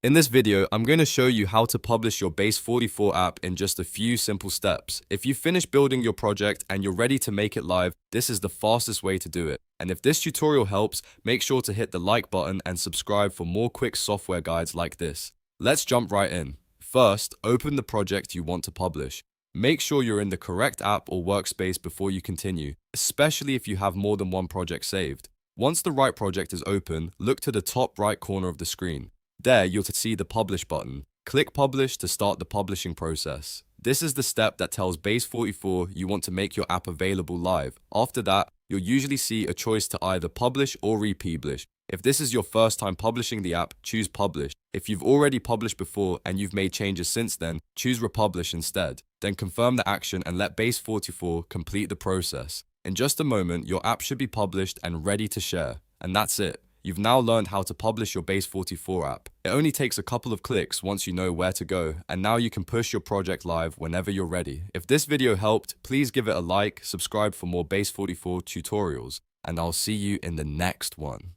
In this video, I'm going to show you how to publish your Base44 app in just a few simple steps. If you finish building your project and you're ready to make it live, this is the fastest way to do it. And if this tutorial helps, make sure to hit the like button and subscribe for more quick software guides like this. Let's jump right in. First, open the project you want to publish. Make sure you're in the correct app or workspace before you continue, especially if you have more than one project saved. Once the right project is open, look to the top right corner of the screen. There, you'll see the Publish button. Click Publish to start the publishing process. This is the step that tells Base44 you want to make your app available live. After that, you'll usually see a choice to either publish or republish. If this is your first time publishing the app, choose Publish. If you've already published before and you've made changes since then, choose Republish instead. Then confirm the action and let Base44 complete the process. In just a moment, your app should be published and ready to share. And that's it. You've now learned how to publish your Base44 app. It only takes a couple of clicks once you know where to go, and now you can push your project live whenever you're ready. If this video helped, please give it a like, subscribe for more Base44 tutorials, and I'll see you in the next one.